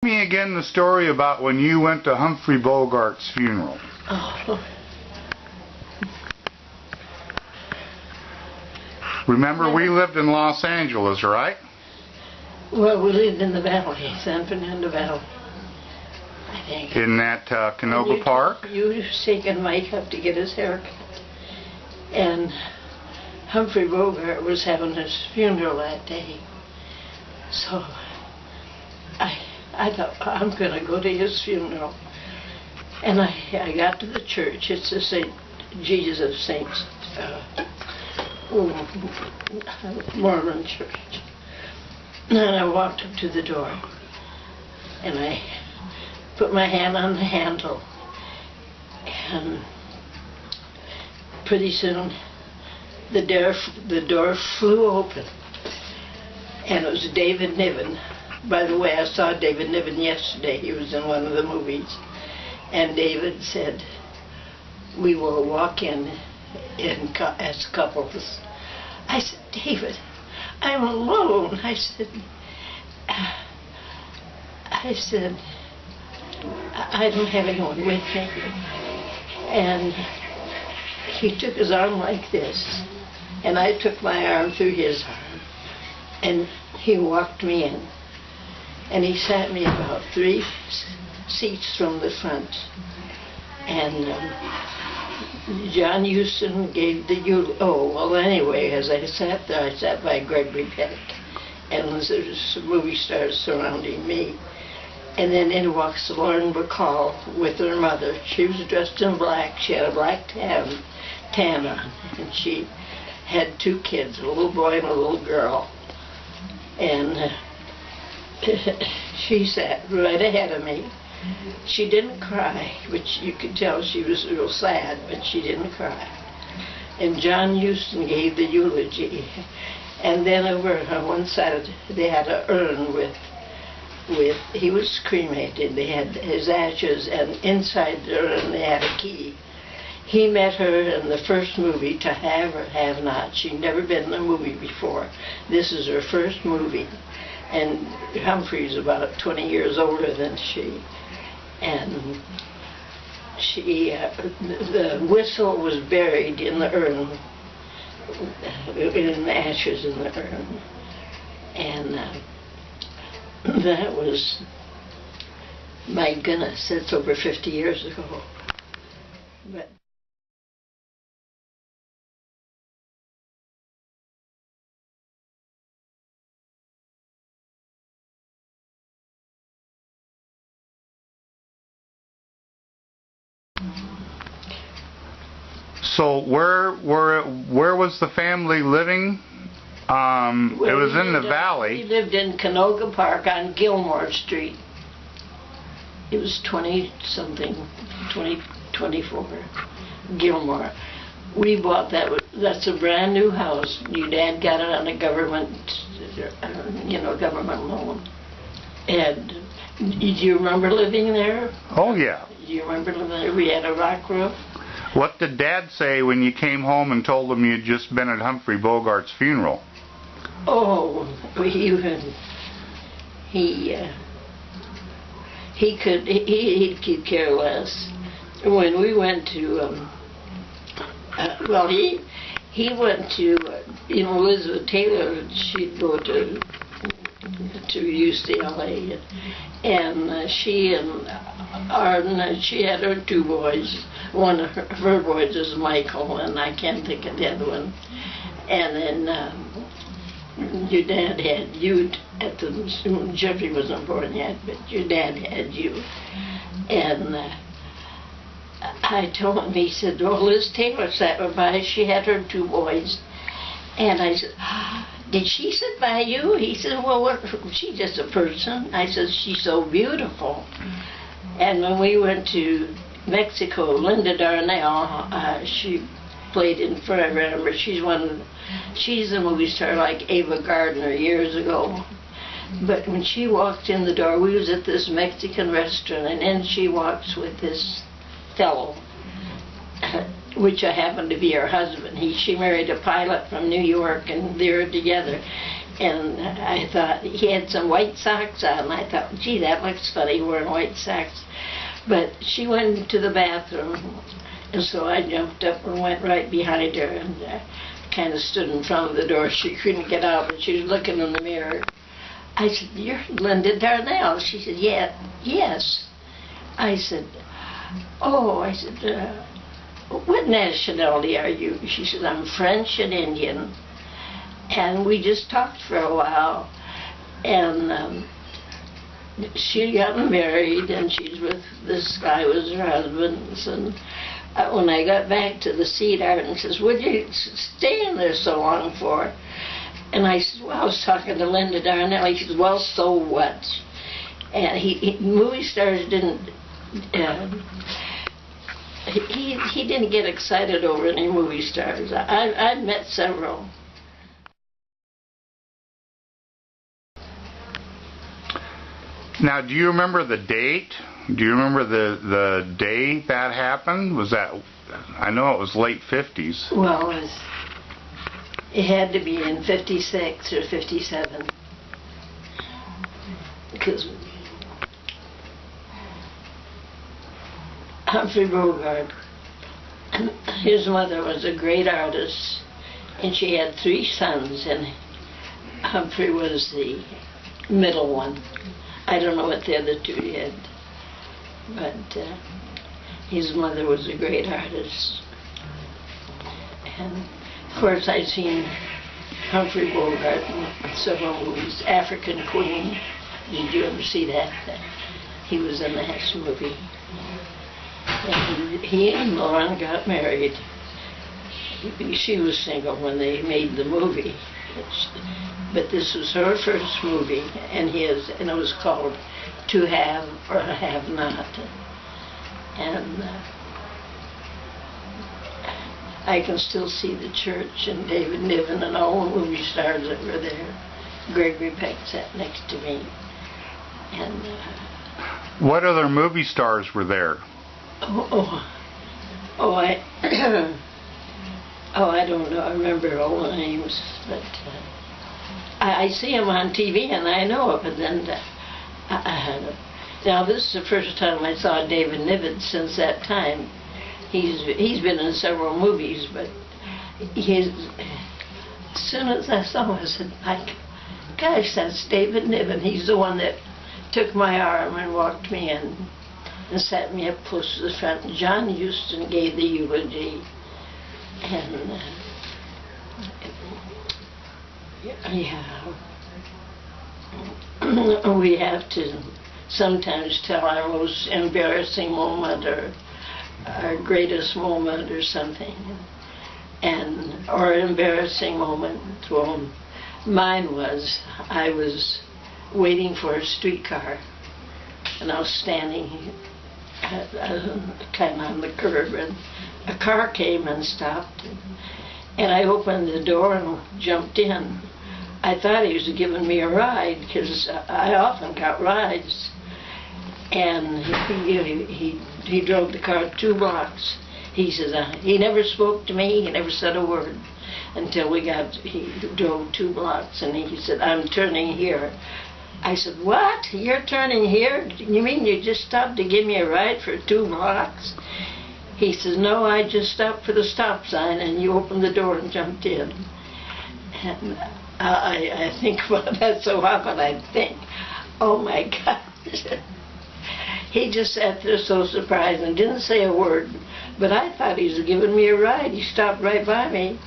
Me again the story about when you went to Humphry Bogarts' funeral. Oh. Remember, we lived in Los Angeles, right? Well, we lived in the valley, San Fernando Valley, I think. In that Canoga Park? You was taking Mike up to get his hair cut. And Humphry Bogart was having his funeral that day. So I thought, I'm going to go to his funeral. And I got to the church. It's the St. Jesus of Saints Mormon church. And I walked up to the door. And I put my hand on the handle. And pretty soon the door flew open. And it was David Niven. By the way, I saw David Niven yesterday. He was in one of the movies. And David said, "We will walk in as couples." I said, "David, I'm alone." I said, I don't have anyone with me. And he took his arm like this, and I took my arm through his arm, and he walked me in. And he sat me about 3 seats from the front. And John Huston gave the eulogy. Oh, well, anyway, as I sat there, I sat by Gregory Peck. And there's movie stars surrounding me. And then in walks Lauren Bacall with her mother. She was dressed in black. She had a black tan on. And she had 2 kids, a little boy and a little girl. And she sat right ahead of me. She didn't cry, which you could tell she was real sad, but she didn't cry. And John Huston gave the eulogy. And then over on one side, they had an urn with he was cremated. They had his ashes, and inside the urn they had a key. He met her in the first movie, To Have or Have Not. She'd never been in a movie before. This is her first movie. And Humphrey's about 20 years older than she. And the whistle was buried in the urn, in the ashes in the urn. And that was, my goodness, that's over 50 years ago. But So where was the family living? It was in the valley. We lived in Canoga Park on Gilmore Street. It was 24, Gilmore. We bought that. That's a brand new house. Your dad got it on a government loan. And do you remember living there? Oh yeah. Do you remember living there? We had a rock roof. What did Dad say when you came home and told him you'd just been at Humphry Bogarts' funeral? Oh, he could care less. When we went to, he went to, Elizabeth Taylor. She'd go to UCLA, and she and Arden, she had her 2 boys. One of her boys is Michael, and I can't think of the other one. And then your dad had you at the, Jeffrey wasn't born yet, but your dad had you. And I told him, he said, "Well, Liz Taylor sat by, she had her 2 boys." And I said, "Did she sit by you?" He said, "Well, she's just a person." I said, "She's so beautiful." And when we went to Mexico, Linda Darnell, she played in Forever. She's a movie star like Ava Gardner years ago. But when she walked in the door, we was at this Mexican restaurant, and then she walks with this fellow, which happened to be her husband. She married a pilot from New York, and they were together. And I thought, he had some white socks on, and I thought, gee, that looks funny, wearing white socks. But she went into the bathroom, and so I jumped up and went right behind her and kind of stood in front of the door. She couldn't get out, but she was looking in the mirror. I said, "You're Linda Darnell." She said, "Yeah, yes." I said, "Oh," I said, "What nationality are you?" She said, "I'm French and Indian." And we just talked for a while, and she got married, and she's with this guy was her husband. And when I got back to the sweetheart, and says, "What'd you stay in there so long for?" And I said, "Well, I was talking to Linda Darnell." He says, "Well, so what?" And movie stars didn't. He didn't get excited over any movie stars. I've met several. Now, do you remember the date? Do you remember the day that happened? Was that, I know it was late 50s. Well, it had to be in 56 or 57. Because Humphry Bogart, his mother was a great artist, and she had 3 sons, and Humphry was the middle one. I don't know what the other 2 did, but his mother was a great artist. And of course I've seen Humphry Bogart in several movies. African Queen, did you ever see that? He was in that movie. And he and Lauren got married. She was single when they made the movie. But this was her first movie, and his, and it was called To Have or Have Not. And I can still see the church and David Niven and all the movie stars that were there. Gregory Peck sat next to me. And what other movie stars were there? I don't know. I remember all the names, but I see them on TV and I know it. But then, now this is the first time I saw David Niven since that time. He's been in several movies, but as soon as I saw him, I said, "Gosh, that's David Niven." He's the one that took my arm and walked me in and sat me up close to the front. John Huston gave the eulogy. And we have to sometimes tell our most embarrassing moment or our greatest moment or something, or embarrassing moment. Well, mine was, I was waiting for a streetcar, and I was standing kind of on the curb, and a car came and stopped, and I opened the door and jumped in. I thought he was giving me a ride, because I often got rides. And he drove the car 2 blocks. He says, he never spoke to me, he never said a word until he drove 2 blocks, and he said, "I'm turning here." I said, "What? You're turning here? You mean you just stopped to give me a ride for 2 blocks? He says, "No, I just stopped for the stop sign, and you opened the door and jumped in." And I think about that so often. I think, oh my gosh. He just sat there so surprised and didn't say a word. But I thought he was giving me a ride. He stopped right by me.